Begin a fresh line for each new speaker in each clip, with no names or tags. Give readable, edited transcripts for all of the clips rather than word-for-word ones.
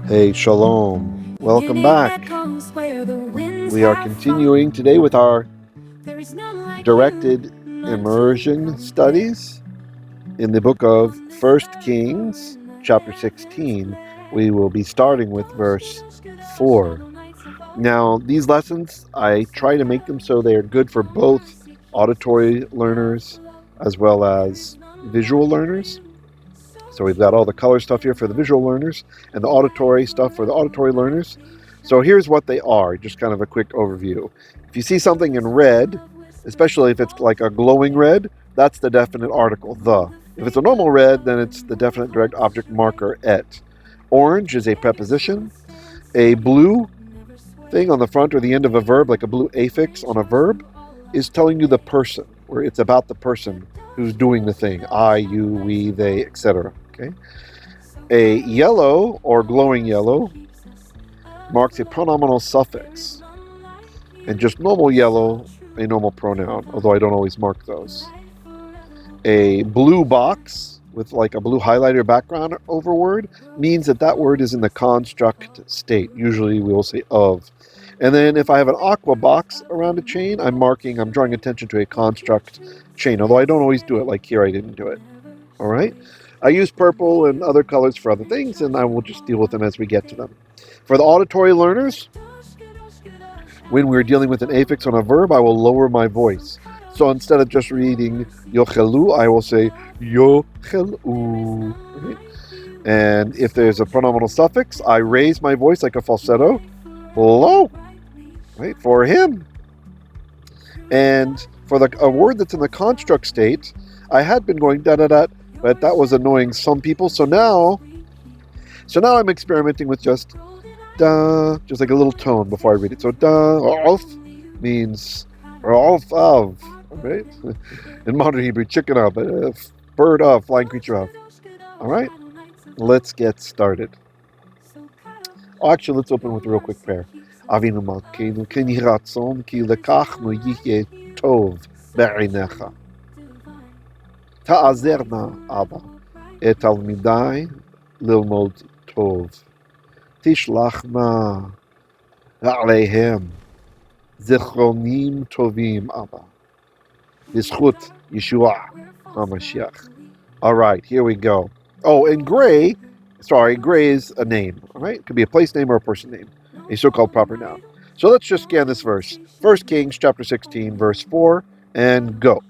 Hey, shalom. Welcome back. We are continuing today with our directed immersion studies in the book of 1 Kings, chapter 16. We will be starting with verse 4. Now, these lessons, I try to make them so they are good for both auditory learners as well as visual learners. So we've got all the color stuff here for the visual learners and the auditory stuff for the auditory learners. So here's what they are, just kind of a quick overview. If you see something in red, especially if it's like a glowing red, that's the definite article, the. If it's a normal red, then it's the definite direct object marker, et. Orange is a preposition. A blue thing on the front or the end of a verb, like a blue affix on a verb, is telling you the person, where it's about the person who's doing the thing. I, you, we, they, etc. Okay. A yellow or glowing yellow marks a pronominal suffix, and just normal yellow, a normal pronoun, although I don't always mark those. A blue box with like a blue highlighter background over word means that that word is in the construct state. Usually we will say of. And then if I have an aqua box around a chain, I'm drawing attention to a construct chain, although I don't always do it, like here I didn't do it. All right? I use purple and other colors for other things, and I will just deal with them as we get to them. For the auditory learners, when we're dealing with an affix on a verb, I will lower my voice. So instead of just reading yokhlu, I will say yokhlu. Right? And if there's a pronominal suffix, I raise my voice like a falsetto, lo, right, for him. And for a word that's in the construct state, I had been going da-da-da, but that was annoying some people. So now I'm experimenting with just da, just like a little tone before I read it. So da, of means of, right? In modern Hebrew, chicken of, bird of, flying creature of. All right, let's get started. Actually, let's open with a real quick prayer. Avinu malkeinu ken yhi ratzon ki lekachnu yihye tov be'einecha. Ta'azerna, Abba, et talmidai lilmod tov. Tishlachna alehem zichronim tovim, Abba. B'zchut Yeshua HaMashiach. All right, here we go. Oh, and gray is a name, all right? It could be a place name or a person name, a so-called proper noun. So let's just scan this verse. 1 Kings chapter 16, verse 4, and go.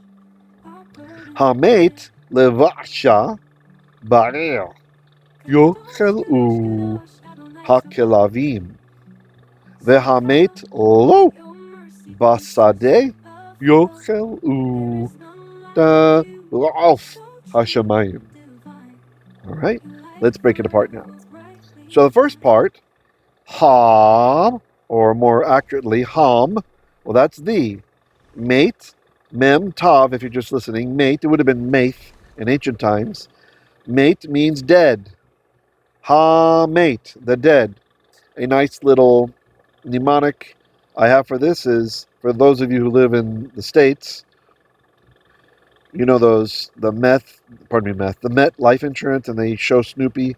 Hameit levashah ba'er yokhlu hakhlavim vehameit lo basadeh yokhlu da hashamayim. All right, let's break it apart now. So the first part, ham, or more accurately, ham, well, that's the. Mate, mem, tav, if you're just listening, mate, it would have been maith in ancient times. Mate means dead. Hameit, the dead. A nice little mnemonic I have for this is, for those of you who live in the States, you know the Met life insurance, and they show Snoopy,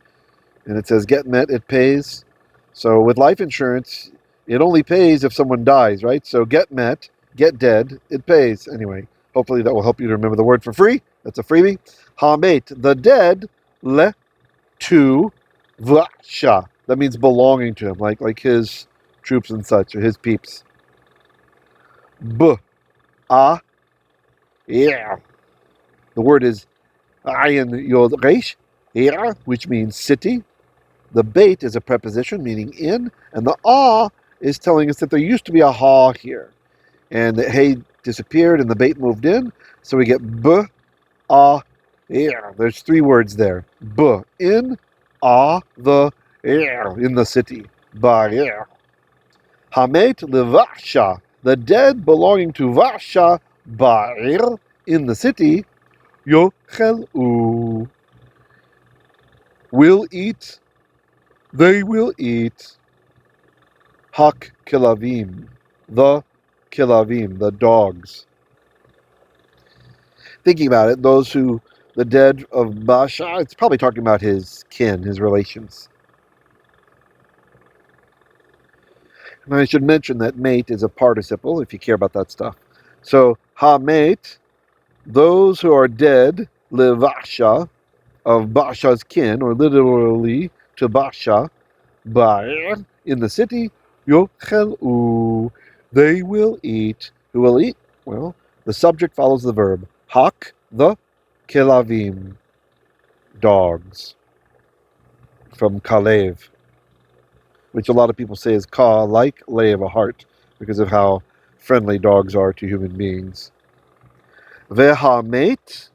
and it says, get Met, it pays. So with life insurance, it only pays if someone dies, right? So get Met, get dead, it pays. Anyway, hopefully that will help you to remember the word for free. That's a freebie. Hameit, the dead, le, to, Vashah. That means belonging to him, like his troops and such, or his peeps. A, yeah. The word is ayin yod reish, which means city. The beit is a preposition meaning in, and the is telling us that there used to be a ha here, and the hey disappeared and the beit moved in, so we get there's three words there. In, the in the city. Hameit levashah, the dead belonging to Vashah, in the city. Yokhlu, will eat, they will eat. Hakhlavim, the dogs. Thinking about it, those who the dead of Basha. It's probably talking about his kin, his relations. And I should mention that mate is a participle, if you care about that stuff. So, hameit, those who are dead, Vashah, of Basha's kin, or literally to Basha, Ba'ir, in the city, yokhlu, they will eat. Who will eat? Well, the subject follows the verb. Hak, the kelavim, dogs, from kalev, which a lot of people say is ka, like lev, a heart, because of how friendly dogs are to human beings. Vehameit,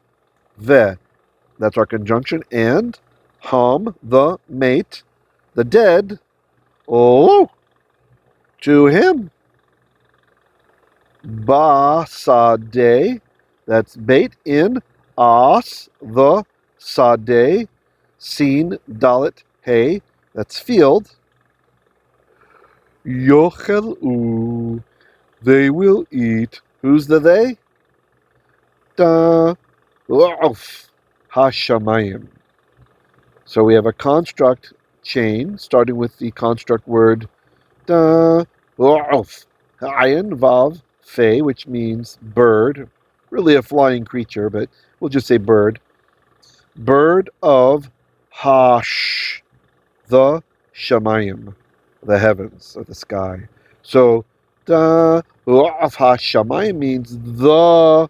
ve, that's our conjunction, and ham, the mate, the dead, oh, to him. Basadeh, that's bait in as, the sadeh, sin, dalet, hey, that's field. Yokhlu, they will eat. Who's the they? Da, hashamayim. So we have a construct chain starting with the construct word da, ayin, vav, fe, which means bird. Really a flying creature, but we'll just say bird. Bird of hash, the shamayim, the heavens, or the sky. So da of hashamayim means the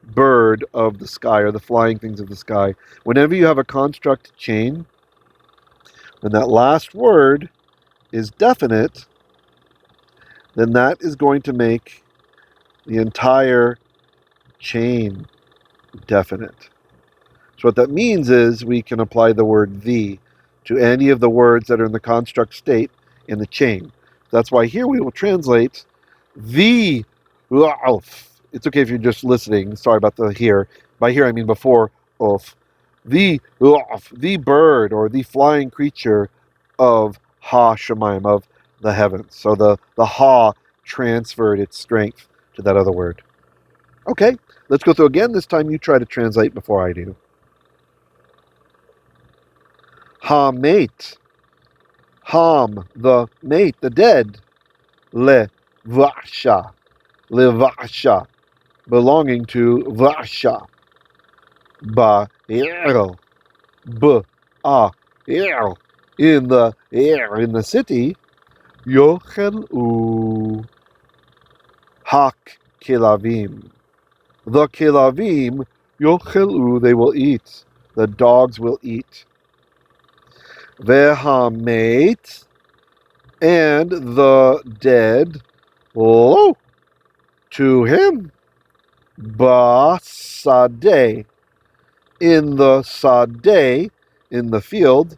bird of the sky, or the flying things of the sky. Whenever you have a construct chain, when that last word is definite, then that is going to make the entire chain definite. So what that means is we can apply the word the to any of the words that are in the construct state in the chain. That's why here we will translate the Ulf. It's okay if you're just listening. Sorry about the here. By here I mean before Ulf. The Ulf, the bird or the flying creature of hashamayim, of the heavens. So the ha transferred its strength to that other word. Okay, let's go through again. This time you try to translate before I do. Hameit, ham, the mate, the dead. Vashah, Vashah, belonging to Vashah. Ba'ir, ba'ir, in the city. Yokhlu, hakhlavim, the kelavim. Yokhlu, they will eat. The dogs will eat. Vehameit, and the dead, lo, to him. Basadeh, in the sadeh, in the field.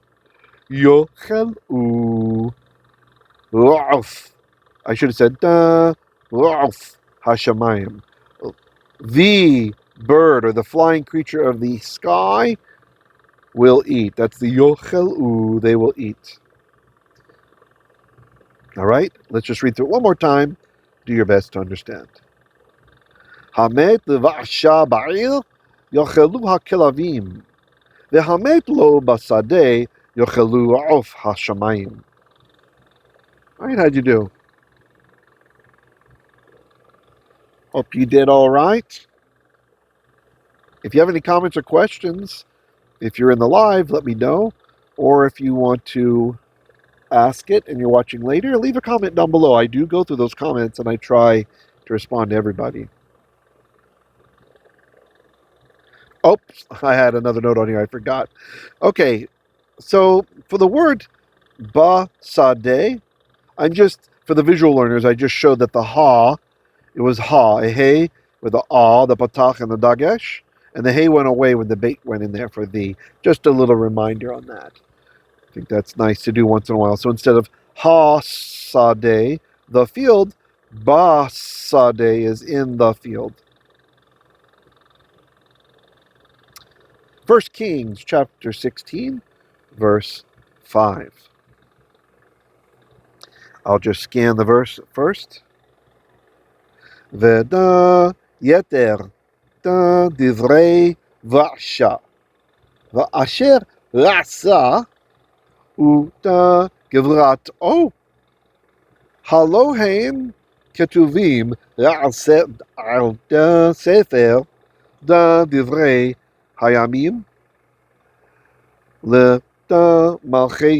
Yokhlu, I should have said hashamayim. The bird or the flying creature of the sky will eat. That's the yokhlu, they will eat. All right, let's just read through it one more time. Do your best to understand. Hameit levashah ba'il yokhlu hakhlavim, vehameit lo basadeh yokhlu hashamayim. All right, how'd you do? Hope you did all right. If you have any comments or questions, if you're in the live, let me know. Or if you want to ask it and you're watching later, leave a comment down below. I do go through those comments and I try to respond to everybody. Oops, I had another note on here. I forgot. Okay, so for the word basadeh, for the visual learners, I just showed that the ha, it was ha, a hey with the the patach, and the dagesh. And the hey went away when the bait went in there for the. Just a little reminder on that. I think that's nice to do once in a while. So instead of hasadeh, the field, basadeh is in the field. 1 Kings chapter 16, verse 5. I'll just scan the verse first. Veda yeter da divrei Vashah. Va'asher asah ugevurato. Haloheim ketuvim al sefer divrei hayamim lemalkhei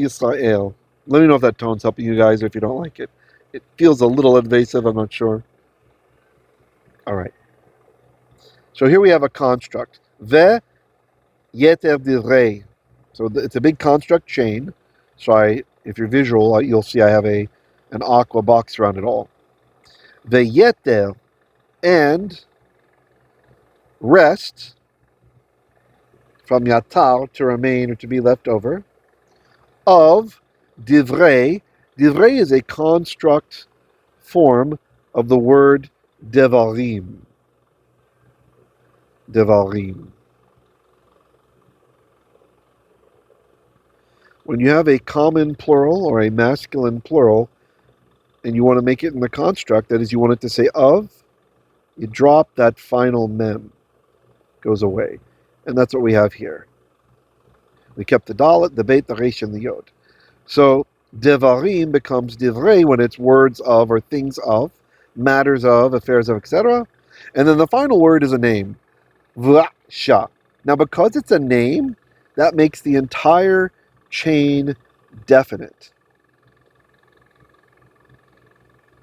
Yisrael. Let me know if that tone's helping you guys or if you don't like it. It feels a little invasive, I'm not sure. All right. So here we have a construct. Ve yeter divrei. So it's a big construct chain. So if you're visual, you'll see I have an aqua box around it all. Ve yeter, and rest, from yatar, to remain or to be left over, of divrei. Divrei is a construct form of the word devarim. Devarim. When you have a common plural or a masculine plural, and you want to make it in the construct, that is, you want it to say of, you drop that final mem. Goes away. And that's what we have here. We kept the dalet, the beit, the resh, and the yod. So devarim becomes divrei when it's words of or things of, matters of, affairs of, etc. And then the final word is a name. Vashah. Now because it's a name, that makes the entire chain definite.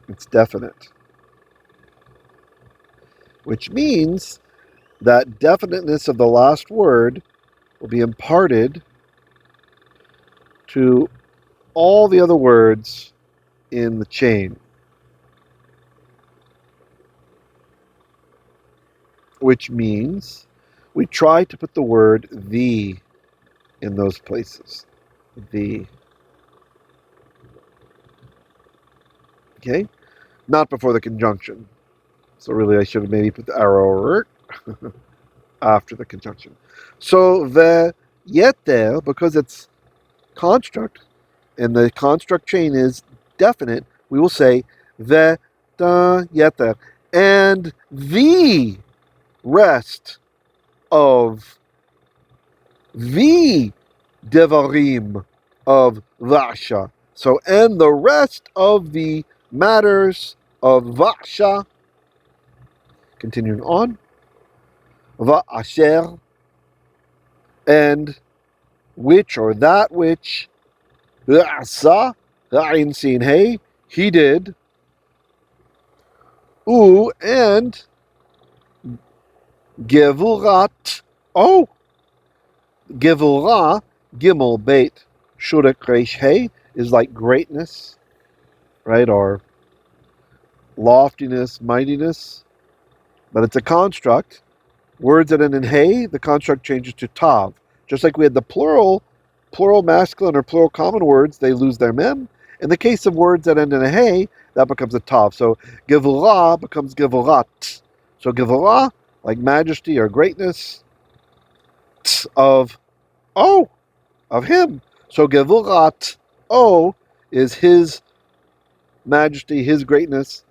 It's definite. Which means that definiteness of the last word will be imparted to all the other words in the chain. Which means we try to put the word the in those places. The. Okay? Not before the conjunction. So really I should have maybe put the arrow after the conjunction. So the yeter, because it's construct, and the construct chain is definite, we will say the yeter, and the rest of the devarim of Vashah. So, and the rest of the matters of Vashah. Continuing on. Va'asher, and which or that which asah, ayin sin hey, he did. And ugevurato. Gevurah, gimel beit, shurek resh hey, is like greatness, right? Or loftiness, mightiness. But it's a construct. Words that end in hey, the construct changes to tav. Just like we had the plural masculine or plural common words, they lose their mem. In the case of words that end in a hey, that becomes a tav. So gevurah becomes gevurat. So gevurah, like majesty or greatness, of him. So gevurat is his majesty, his greatness.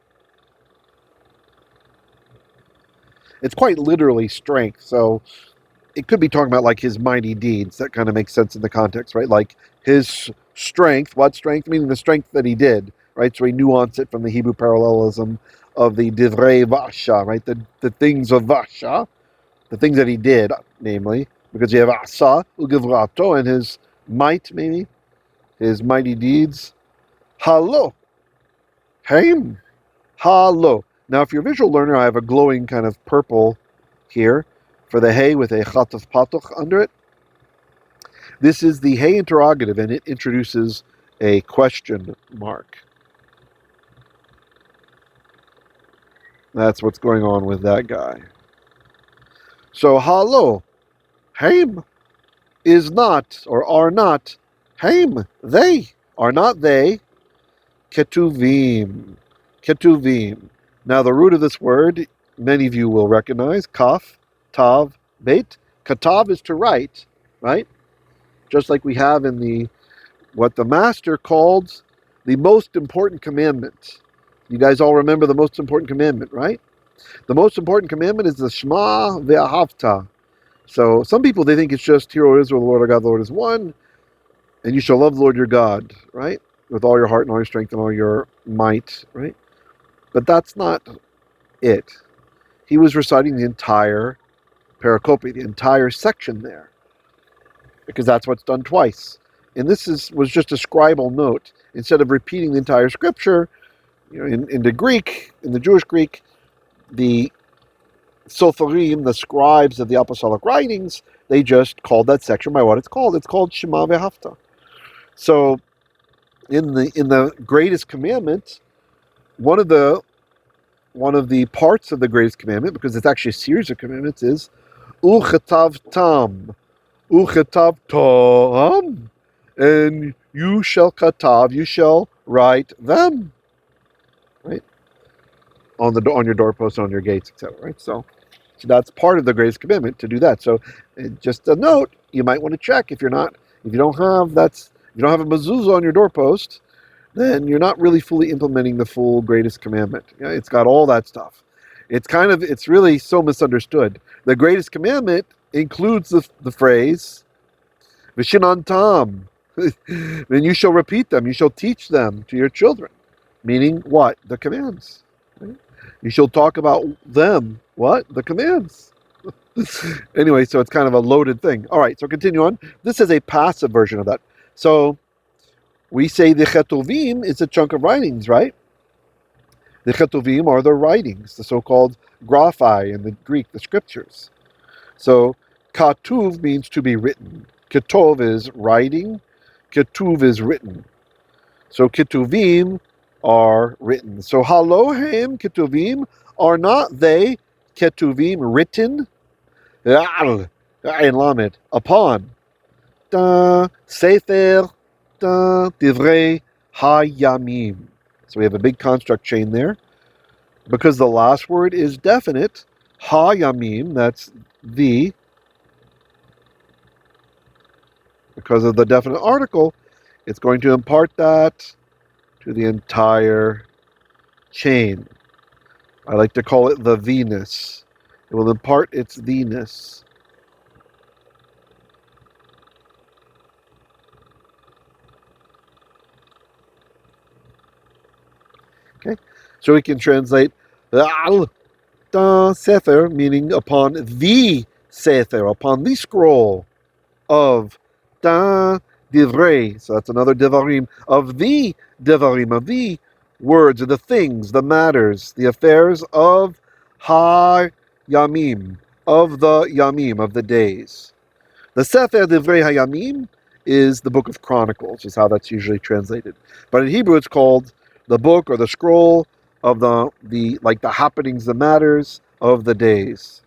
It's quite literally strength. So it could be talking about like his mighty deeds. That kind of makes sense in the context, right? Like his strength. What strength? Meaning the strength that he did, right? So we nuance it from the Hebrew parallelism of the divrei Vashah, right? The things of Vashah, the things that he did, namely, because you have asah, ugevurato, and his might, maybe, his mighty deeds. Halo. Haim. Halo. Now, if you're a visual learner, I have a glowing kind of purple here for the hey with a chataf patuch under it. This is the hey interrogative, and it introduces a question mark. That's what's going on with that guy. So, halo. Haim is not, or are not. Haim, they. Are not they. Ketuvim. Ketuvim. Now the root of this word, many of you will recognize, kaf, tav, beit. Katav is to write, right? Just like we have in what the master called the most important commandment. You guys all remember the most important commandment, right? The most important commandment is the Shema ve'ahavta. So some people, they think it's just, Hear, O Israel, the Lord our God, the Lord is one, and you shall love the Lord your God, right? With all your heart and all your strength and all your might, right? But that's not it. He was reciting the entire pericope, the entire section there, because that's what's done twice. And this was just a scribal note. Instead of repeating the entire scripture, in the Greek, in the Jewish Greek, the Sopharim, the scribes of the apostolic writings, they just called that section by what it's called. It's called Shema V'Hafta. So, in the greatest commandment, one of the parts of the greatest commandment, because it's actually a series of commandments, is Uchetav Tam. Uchetav Tam. And you shall katav, you shall write them. Right? On your doorposts, on your gates, etc. Right? So that's part of the greatest commandment, to do that. So just a note, you might want to check if you don't have a mezuzah on your doorpost, then you're not really fully implementing the full greatest commandment. Yeah, it's got all that stuff. It's really so misunderstood. The greatest commandment includes the phrase, Vishinan Tam. Then you shall repeat them, you shall teach them to your children. Meaning what? The commands. Right? You shall talk about them. What? The commands. Anyway, so it's kind of a loaded thing. All right, so continue on. This is a passive version of that. So we say the ketuvim is a chunk of writings, right? The ketuvim are the writings, the so-called graphai in the Greek, the scriptures. So katuv means to be written. Ketov is writing. Ketuv is written. So ketuvim are written. So halohem ketuvim, are not they ketuvim written? In lamed, upon sefer divrei hayamim. So we have a big construct chain there. Because the last word is definite, hayamim, that's the, because of the definite article, it's going to impart that to the entire chain. I like to call it the Venus. It will impart its the-ness. Okay, so we can translate al da sefer, meaning upon the sefer, upon the scroll of da divrei. So that's another devarim, of the devarim, of the words, of the things, the matters, the affairs of ha-yamim, of the yamim, of the days. The sefer divrei hayamim is the book of Chronicles, is how that's usually translated. But in Hebrew, it's called the book or the scroll of the happenings, the matters of the days.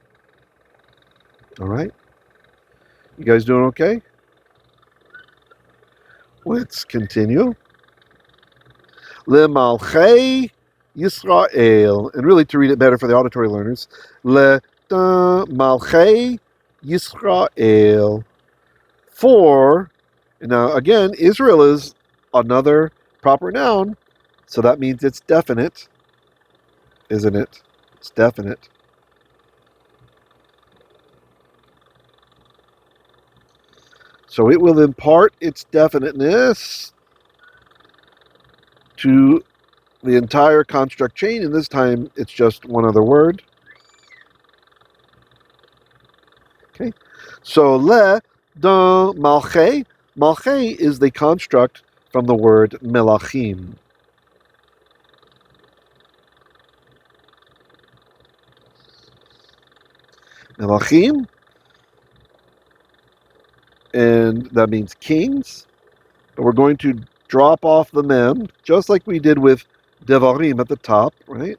All right? You guys doing okay? Let's continue. Lemalkhei Yisrael. And really, to read it better for the auditory learners, lemalkhei Yisrael. For, now again, Israel is another proper noun, so that means it's definite, isn't it? It's definite. So it will impart its definiteness to the entire construct chain, and this time it's just one other word. Okay, so lemalkhei. Malkhei is the construct from the word melachim. Melachim, and that means kings. But we're going to drop off the mem, just like we did with devarim at the top, right?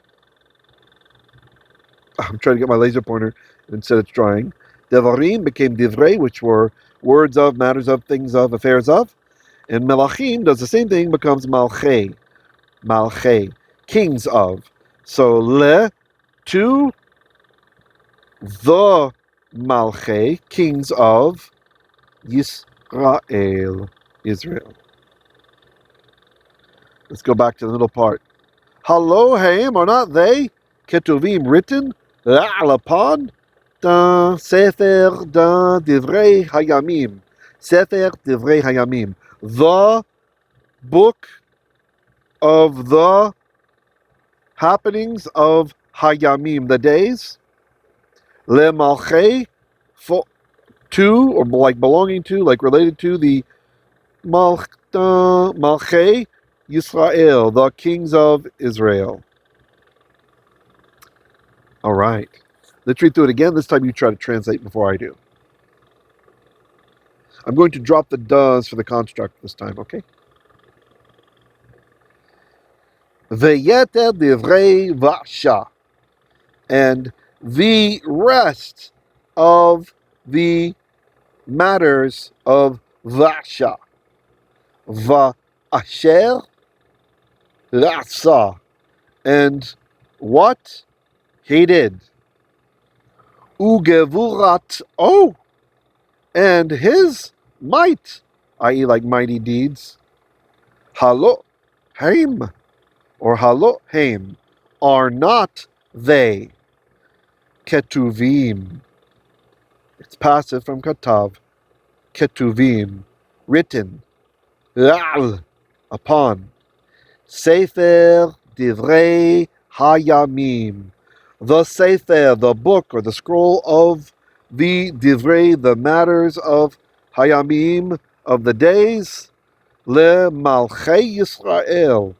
I'm trying to get my laser pointer, instead it's drying. Devarim became divrei, which were words of, matters of, things of, affairs of. And melachim does the same thing, becomes malkhei. Malkhei, kings of. So to the malkhei, kings of Yisrael, Israel. Let's go back to the middle part. Halohem, are not they ketuvim written upon? Sefer divrei hayamim. Sefer divrei hayamim. The book of the happenings of hayamim, the days. Lemalkhei, to, or like belonging to, like related to the lemalkhei Yisrael, the kings of Israel. All right. Let's read through it again. This time you try to translate before I do. I'm going to drop the does for the construct this time, okay? Veyeter divrei Vashah, and the rest of the matters of Vashah. Va'asher asah, and what he did. Ugevurato, and his might, i.e., like mighty deeds. Hakhlavim, or hakhlavim, are not they. Ketuvim, it's passive from katav. Ketuvim, written. Upon. Sefer divrei hayamim, the sefer, the book or the scroll of the divrei, the matters of hayamim, of the days. Lemalkhei Yisrael,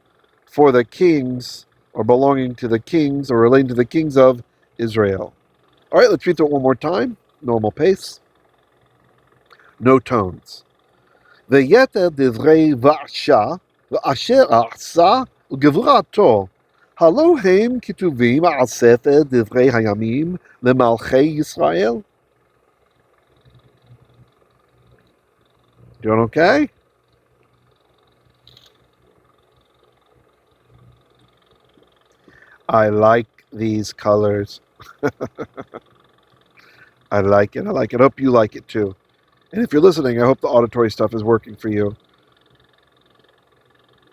for the kings, or belonging to the kings, or relating to the kings of Israel. All right, let's read through it one more time. Normal pace. No tones. Veyeter divrei Vashah, v'asher asah ugevurato. Halo hem ketuvim al sefer divrei hayamim lemalkhei Yisrael. Doing okay? I like these colors. I like it. I hope you like it too. And if you're listening, I hope the auditory stuff is working for you.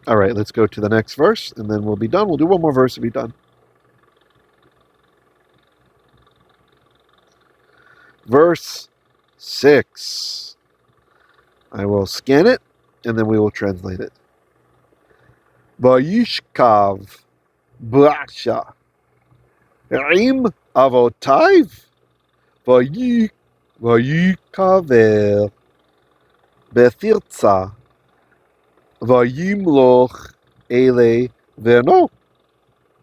All right, let's go to the next verse, and then we'll be done. We'll do one more verse and be done. Verse 6. I will scan it, and then we will translate it. Vayishkav Basha im avotayv vayikaver Titzah Vayimlokh Eilah veno.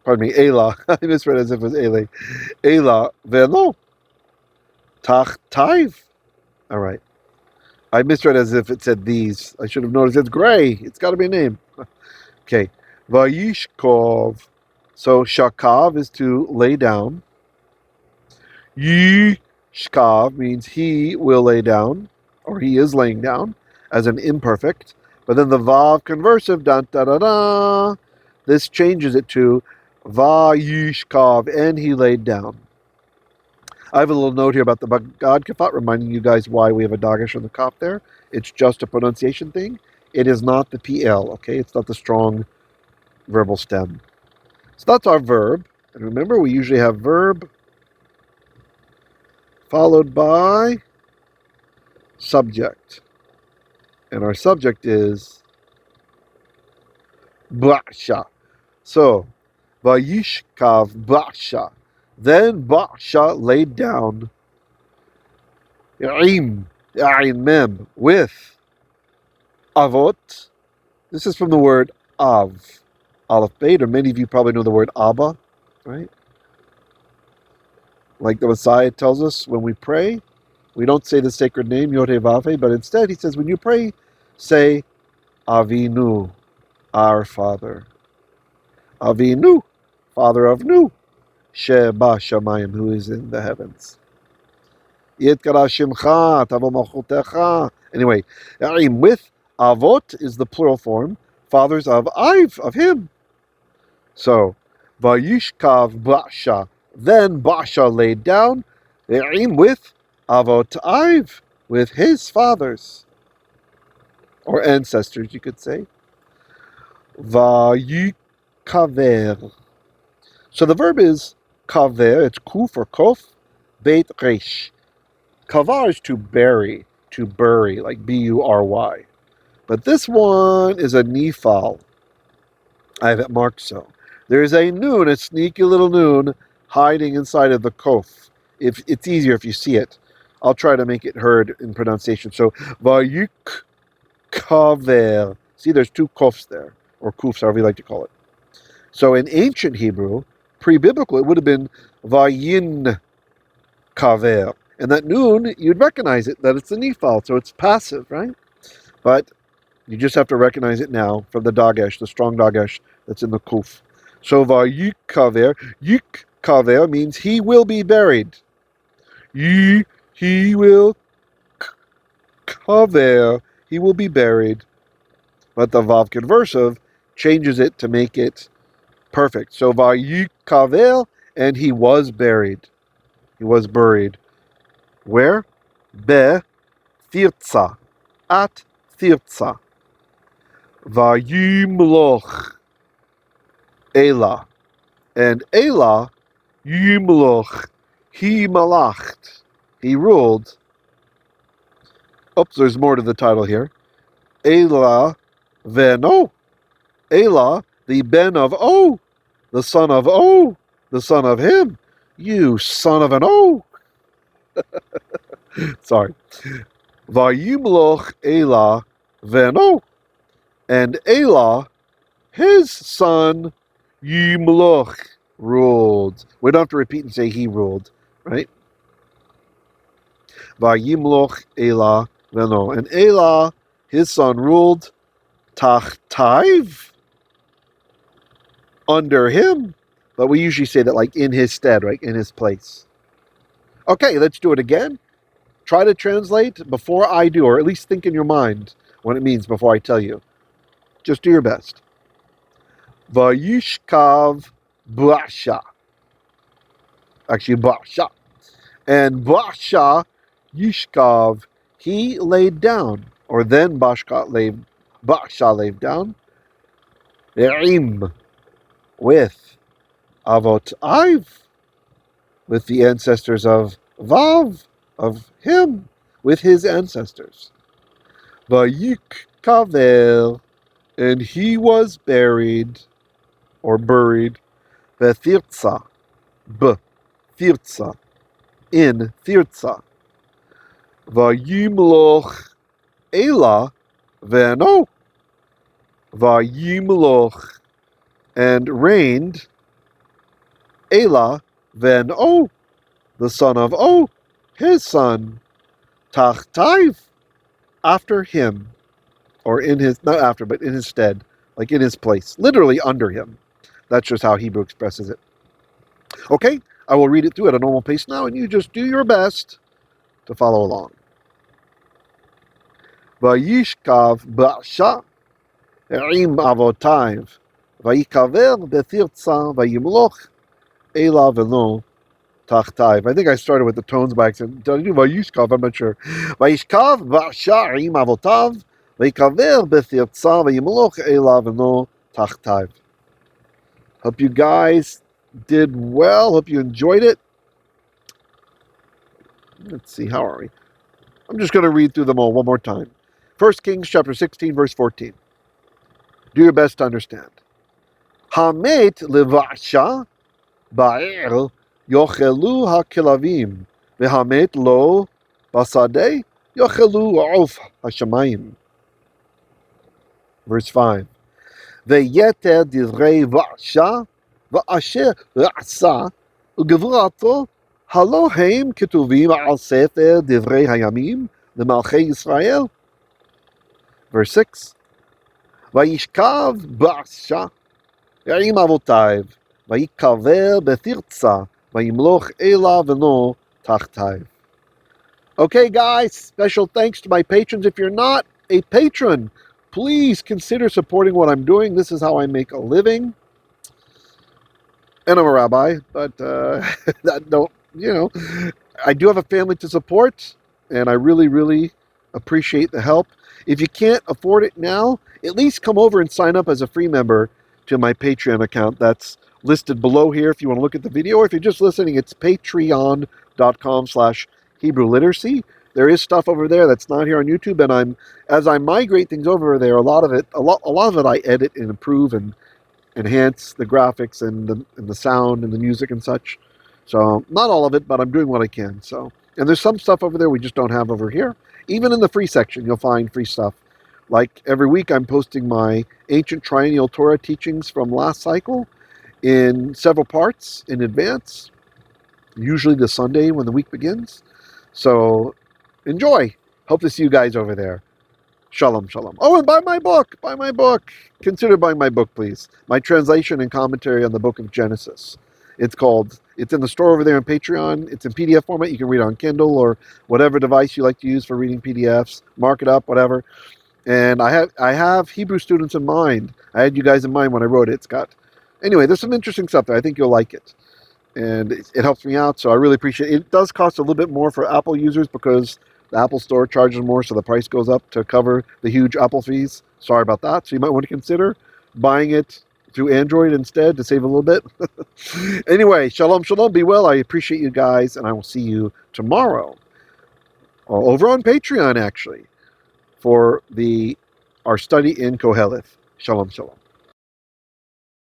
Pardon me, Eilah. I misread as if it was Eilah. Eilah veno. Tachtayv. All right. I misread as if it said these. I should have noticed it's gray. It's got to be a name. Okay. Vayishkav. So shakav is to lay down. Yishkav means he will lay down, or he is laying down, as an imperfect. But then the vav conversive, da da da da. This changes it to vayishkav, and he laid down. I have a little note here about the begadkefat, reminding you guys why we have a dagesh on the kaf there. It's just a pronunciation thing. It is not the PL, okay? It's not the strong verbal stem. So that's our verb. And remember, we usually have verb followed by subject. And our subject is Basha. So, vayishkav Basha. Then Basha laid down mem, with avot. This is from the word av, aleph beit, or many of you probably know the word Abba, right? Like the Messiah tells us when we pray, we don't say the sacred name, Yod-Heh-Vav-Heh, but instead he says when you pray, say Avinu, our Father. Avinu, Father of Nu, Sheba Shamayim, who is in the heavens. Yitkara Shimcha, Tavo Malchutecha. Anyway, with Avot is the plural form, fathers of Iv, of him. So, Vayishkav Basha, then Basha laid down, with Avot Iv, with his fathers, or ancestors, you could say. Vayikaver. So the verb is kaver, it's ku for kof, Beit Resh. Kavar is to bury, like B-U-R-Y. But this one is a nifal. I have it marked so. There is a noon, a sneaky little noon, hiding inside of the kof. If it's easier if you see it. I'll try to make it heard in pronunciation. So, vayikkaver. See, there's two kofs there, or kufs, however you like to call it. So in ancient Hebrew, pre-biblical, it would have been vayinkaver. And that noon, you'd recognize it, that it's the nifal, so it's passive, right? But you just have to recognize it now from the dagesh, the strong dagesh that's in the kuf. So yikkaver means he will be buried. He will kaver, he will be buried. But the vav conversive changes it to make it perfect. So vayikaver, and he was buried. He was buried. Where? Titzah. At Titzah. Vayimlokh Eilah. And Eilah, Yimlokh, he malacht. He ruled. Oops, there's more to the title here. Eilah veno. Eilah, the ben of O, the son of O, the son of him. You son of an O. Sorry. Vayimlokh Eilah veno. And Eilah, his son, Yimlokh, ruled. We don't have to repeat and say he ruled, right? Vayimlokh Eilah veno. And Eilah, his son, ruled tachtaiv, under him. But we usually say that like in his stead, right? In his place. Okay, let's do it again. Try to translate before I do, or at least think in your mind what it means before I tell you. Just do your best. Vayishkav Basha. Actually, Basha. And Basha Yishkav, he laid down. Or then Basha laid down. With avotav, with the ancestors of Vav, of him, with his ancestors. Vayikaver, and he was buried, or buried, Titzah, Titzah, in Titzah. Vayimlokh Eilah veno. Vayimlokh, and reigned Eilah veno, the son of O, his son, tachtaiv, after him, or in his, not after, but in his stead, like in his place, literally under him. That's just how Hebrew expresses it. Okay, I will read it through at a normal pace now, and you just do your best to follow along. Vayishkav Basha im avotav, vayikaver b'Titzah, Vayimlokh Eilah veno tachtaiv. I think I started with the tones by accident. Did I do Vayishkav? I'm not sure. Vayishkav Basha im avotav, vayikaver b'Titzah, Vayimlokh Eilah veno tachtaiv. Hope you guys did well. Hope you enjoyed it. Let's see, how are we? I'm just going to read through them all one more time. 1 Kings chapter 16, verse 14. Do your best to understand. Hameit levashah ba'er yokhlu hakhlavim, v'hameit lo basadeh yokhlu of hashamayim. Verse 5. Ve'yeter divrei Vashah v'asher asah ugevurato halo heim ketuvim al sefer divrei hayamim lemalkhei Yisrael. Verse 6. Vayishkav Basha im avotav, vayikaver b'Titzah, Vayimlokh Eilah veno tachtaiv. Okay, guys, special thanks to my patrons. If you're not a patron, please consider supporting what I'm doing. This is how I make a living. And I'm a rabbi, but I do have a family to support, and I really, really appreciate the help. If you can't afford it now, at least come over and sign up as a free member to my Patreon account. That's listed below here if you want to look at the video, or if you're just listening, it's patreon.com/Hebrew literacy. There is stuff over there that's not here on YouTube, and as I migrate things over there, a lot of it I edit and improve and enhance the graphics and the sound and the music and such. So not all of it, but I'm doing what I can. So, and there's some stuff over there we just don't have over here. Even in the free section, you'll find free stuff. Like every week, I'm posting my ancient triennial Torah teachings from last cycle in several parts in advance, usually the Sunday when the week begins. So enjoy. Hope to see you guys over there. Shalom, shalom. Oh, and buy my book. Buy my book. Consider buying my book, please. My translation and commentary on the book of Genesis. It's in the store over there on Patreon. It's in PDF format. You can read it on Kindle or whatever device you like to use for reading PDFs. Mark it up, whatever. And I have Hebrew students in mind. I had you guys in mind when I wrote it. Anyway, there's some interesting stuff there. I think you'll like it. And it helps me out, so I really appreciate it. It does cost a little bit more for Apple users because the Apple Store charges more, so the price goes up to cover the huge Apple fees. Sorry about that. So you might want to consider buying it through Android instead to save a little bit. Anyway, shalom, shalom. Be well. I appreciate you guys, and I will see you tomorrow. Over on Patreon, actually, for our study in Koheleth. Shalom, shalom.